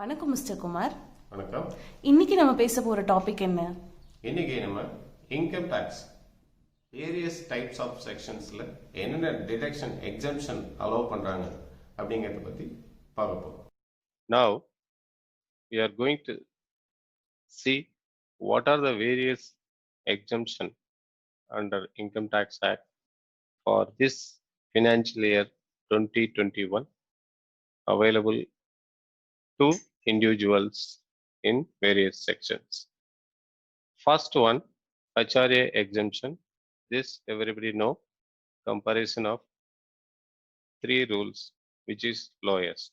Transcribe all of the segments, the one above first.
வணக்கம் மிஸ்டர் குமார். வணக்கம். இன்னைக்கு நம்ம பேச போற டாபிக் என்ன? இன்னைக்கு நம்ம income tax various types of செக்ஷன்ஸ்ல என்னென்ன டிடக்ஷன் எக்ஸம்ஷன் அலோவ் பண்றாங்க அப்படிங்கறத பத்தி பார்க்க போறோம். Now we are going to see what are the various exemption under Income Tax Act for this financial year 2021 available to individuals in various sections. First one, HRA exemption. This everybody know. Comparison of three rules, which is lowest,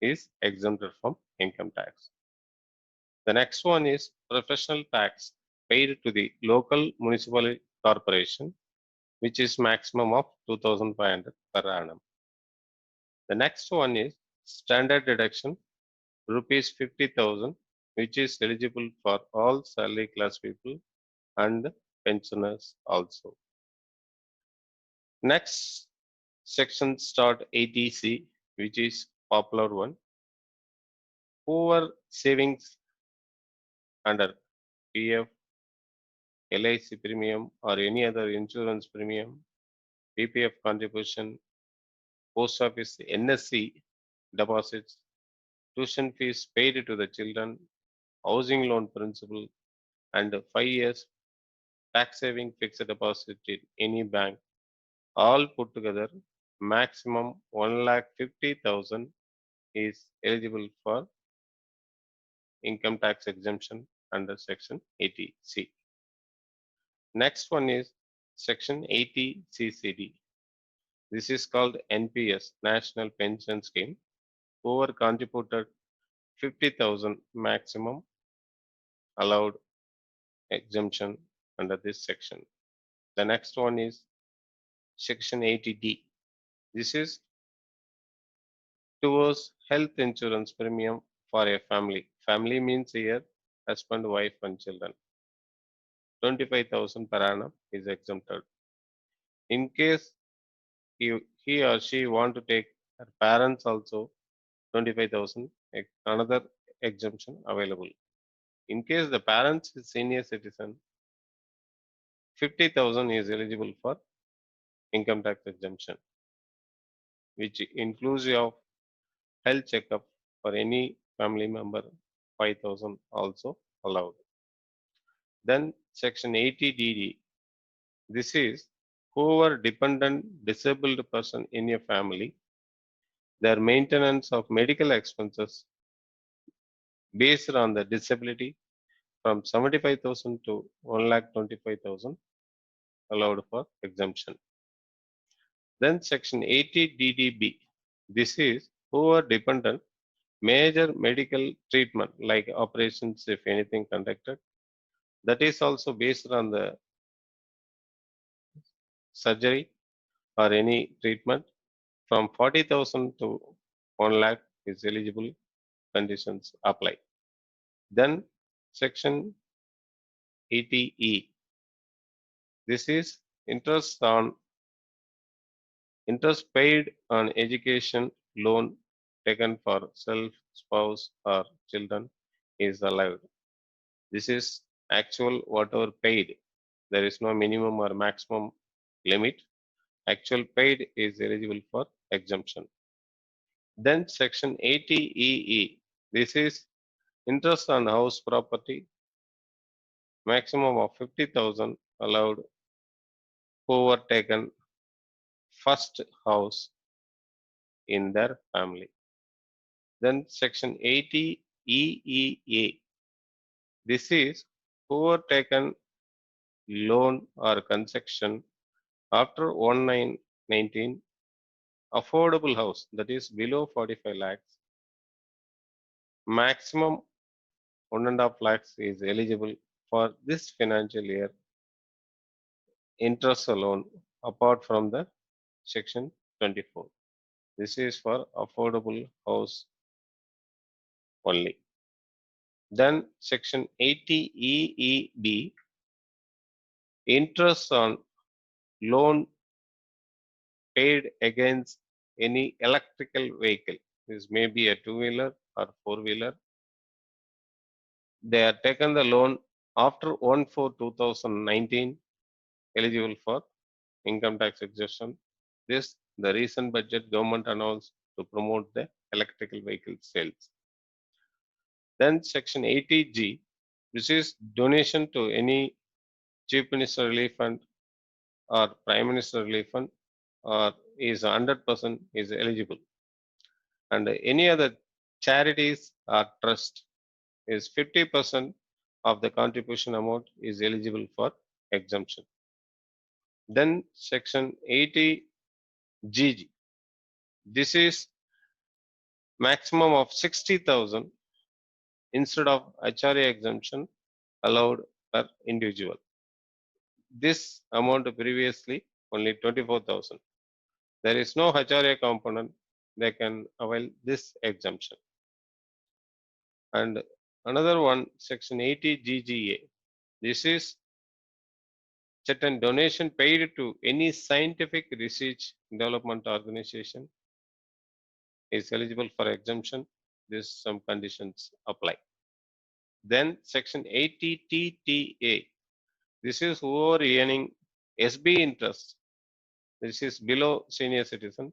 is exempted from income tax. The next one is professional tax paid to the local municipal corporation, which is maximum of 2,500 per annum. The next one is standard deduction, rupees 50,000, which is eligible for all salary class people and pensioners also. Next section start 80C, which is popular one. Poor savings under PF, LIC premium or any other insurance premium, PPF contribution, post office NSC deposits, tuition fees paid to the children, housing loan principal, and 5 years tax saving fixed deposit in any bank, all put together, maximum 1,50,000 is eligible for income tax exemption under section 80C. Next one is section 80CCD. This is called NPS, National Pension Scheme. Whoever contributed 50,000 maximum allowed exemption under this section. The next one is section 80D. This is towards health insurance premium for a family. Family means here husband, wife and children. 25,000 per annum is exempted. In case he or she want to take her parents also, 25,000, another exemption available. In case the parents is senior citizen, 50,000 is eligible for income tax exemption, which includes of health checkup for any family member, 5,000 also allowed. Then section 80DD. This is whoever dependent disabled person in your family, their maintenance of medical expenses based on the disability from 75,000 to 1,25,000 allowed for exemption. Then section 80DDB. This is whoever dependent major medical treatment like operations if anything conducted, that is also based on the surgery or any treatment from 40,000 to 1 lakh is eligible, conditions apply. Then section 80E. This is interest paid on education loan taken for self, spouse or children is allowed. This is actual whatever paid. There is no minimum or maximum limit. Actual paid is eligible for exemption. Then section 80EE. This is interest on house property, maximum of 50,000 allowed whoever taken first house in their family. Then section 80EEA. This is whoever taken loan or concession after 1919, affordable house, that is below 45 lakhs, maximum 1.5 lakhs is eligible for this financial year interest alone apart from the section 24. This is for affordable house only. Then section 80EEB, interest on loan paid against any electrical vehicle. this may be a two-wheeler or four-wheeler. They are taken the loan after 1/4/2019, eligible for income tax exemption. This the recent budget government announced to promote the electrical vehicle sales. Then section 80G, this is donation to any Chief Minister Relief Fund or Prime Minister Relief Fund or is 100% is eligible. And any other charities or trust is 50% of the contribution amount is eligible for exemption. Then section 80GG, this is maximum of 60,000 instead of HRA exemption allowed per individual. This amount previously only 24,000. There is no HRA component, they can avail this exemption. And another one, section 80GGA, this is certain donation paid to any scientific research development organization is eligible for exemption. This some conditions apply. Then section 80TTA, this is who are earning SB interest, this is below senior citizen,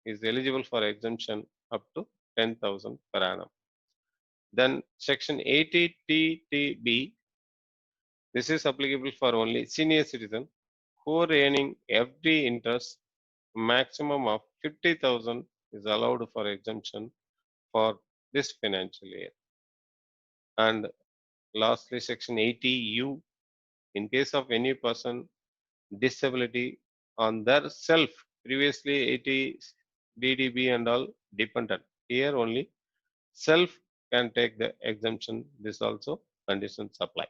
is eligible for exemption up to 10,000 per annum. Then section 80TTB, this is applicable for only senior citizen who are earning FD interest, maximum of 50,000 is allowed for exemption for this financial year. And lastly, section 80U, in case of any person disability on their self, previously 80 DDB and all dependent, here only self can take the exemption. This also conditions apply.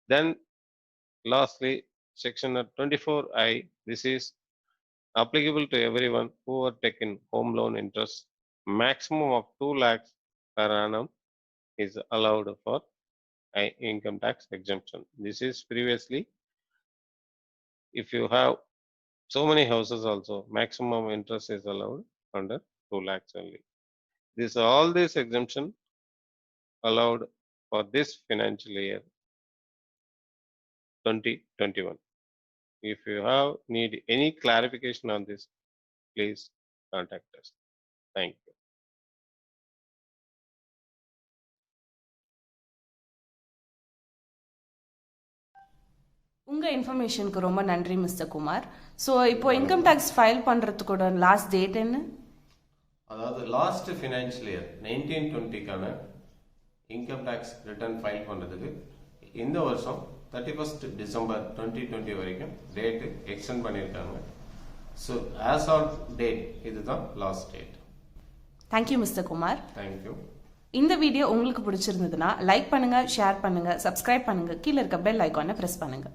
Then lastly, section 24I, this is applicable to everyone who are taken home loan interest, maximum of 2 lakhs per annum is allowed for income tax exemption. This is previously, if you have so many houses also, maximum interest is allowed under 2 lakhs only. This all this exemption allowed for this financial year 2021. If you have need any clarification on this, please contact us. Thank you. உங்கள் இன்ஃபர்மேஷனுக்கு ரொம்ப நன்றி mister Kumar. So இப்போ income tax file பண்ணுறதுக்கூட last date என்ன? அதாவது last financial year 1920க்கான income tax return file பண்ணுறதுக்கு இந்த வருஷம் 31st டிசம்பர் 2020 வரைக்கும் டேட்டு எக்ஸ்டெண்ட் பண்ணியிருக்காங்க. ஸோ ஆஸ் ஆஃப் டேட் இதுதான் last date. Thank you mister Kumar. Thank you. இந்த வீடியோ உங்களுக்கு பிடிச்சிருந்ததுன்னா லைக் பண்ணுங்கள், ஷேர் பண்ணுங்கள், சப்ஸ்கிரைப் பண்ணுங்கள், கீழே இருக்க பெல் ஐக்கானை ப்ரெஸ் பண்ணுங்கள்.